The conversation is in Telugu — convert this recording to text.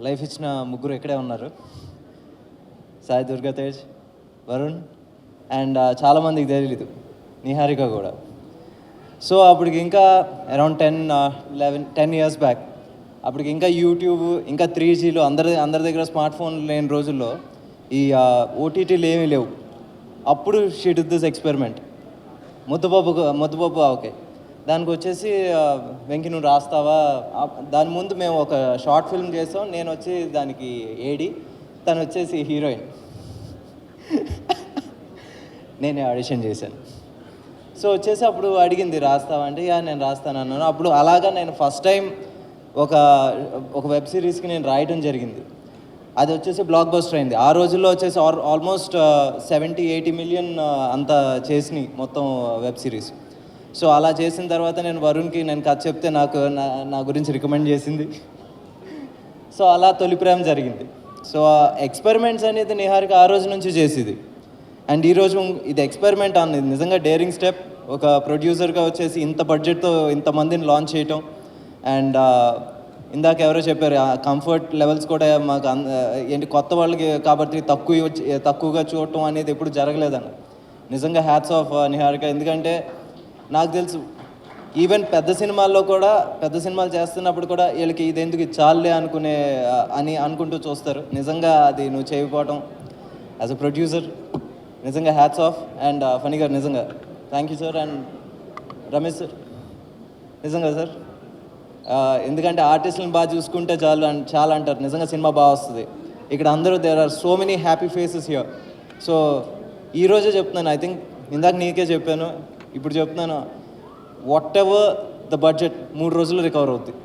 లైఫ్ ఇచ్చిన ముగ్గురు ఇక్కడే ఉన్నారు. సాయి దుర్గా తేజ్, వరుణ్ అండ్ చాలామందికి తెలియదు నిహారిక కూడా. సో అప్పటికి ఇంకా అరౌండ్ 10 ఇయర్స్ బ్యాక్, అప్పటికి ఇంకా యూట్యూబ్ ఇంకా 3Gలో అందరి దగ్గర స్మార్ట్ ఫోన్ లేని రోజుల్లో ఈ ఓటీటీలు ఏమీ లేవు. అప్పుడు షీ డిడ్ దిస్ ఎక్స్పెరిమెంట్ ముద్దుబాబు ఓకే. దానికి వచ్చేసి వెంకి నువ్వు రాస్తావా, దాని ముందు మేము ఒక షార్ట్ ఫిల్మ్ చేసాం. నేను వచ్చి దానికి ఏడి, తను వచ్చేసి హీరోయిన్. నేనే ఆడిషన్ చేశాను. సో వచ్చేసి అప్పుడు అడిగింది రాస్తావా అంటే యా నేను రాస్తాను అన్నాను. అప్పుడు అలాగా నేను ఫస్ట్ టైం ఒక వెబ్ సిరీస్కి నేను రాయడం జరిగింది. అది వచ్చేసి బ్లాక్ బస్టర్ అయింది. ఆ రోజుల్లో వచ్చేసి ఆల్మోస్ట్ 70-80 మిలియన్ అంత చేసినాయి మొత్తం వెబ్ సిరీస్. సో అలా చేసిన తర్వాత నేను వరుణ్కి నేను కథ చెప్తే నా గురించి రికమెండ్ చేసింది. సో అలా తొలి ప్రేమ జరిగింది. సో ఎక్స్పెరిమెంట్స్ అనేది నిహారిక ఆ రోజు నుంచి చేసేది. అండ్ ఈరోజు ఇది ఎక్స్పెరిమెంట్ అనేది నిజంగా డేరింగ్ స్టెప్. ఒక ప్రొడ్యూసర్గా వచ్చేసి ఇంత బడ్జెట్తో ఇంతమందిని లాంచ్ చేయటం. అండ్ ఇందాక ఎవరో చెప్పారు కంఫర్ట్ లెవెల్స్ కూడా మాకు ఏంటి కొత్త వాళ్ళకి కాబట్టి తక్కువగా చూడటం అనేది ఎప్పుడు జరగలేదని. నిజంగా హ్యాట్స్ ఆఫ్ నిహారిక. ఎందుకంటే నాకు తెలుసు ఈవెన్ పెద్ద సినిమాలు చేస్తున్నప్పుడు కూడా వీళ్ళకి ఇది ఎందుకు చాలులే అనుకుంటూ చూస్తారు. నిజంగా అది నువ్వు చేయకపోవటం యాజ్ అ ప్రొడ్యూసర్ నిజంగా హ్యాట్స్ ఆఫ్. అండ్ ఫనీ గారు నిజంగా thank you sir. And Ramesh sir నిజంగా సార్, ఎందుకంటే ఆర్టిస్టులను బాగా చూసుకుంటే చాలా అంటారు. నిజంగా సినిమా బాగా వస్తుంది. ఇక్కడ అందరూ there are so many happy faces here. So ఈరోజే చెప్తున్నాను, ఐ థింక్ ఇందాక నీకే చెప్పాను, ఇప్పుడు చెప్తున్నాను, వాట్ ఎవర్ ద బడ్జెట్ 3 రోజుల్లో రికవర్ అవుతుంది.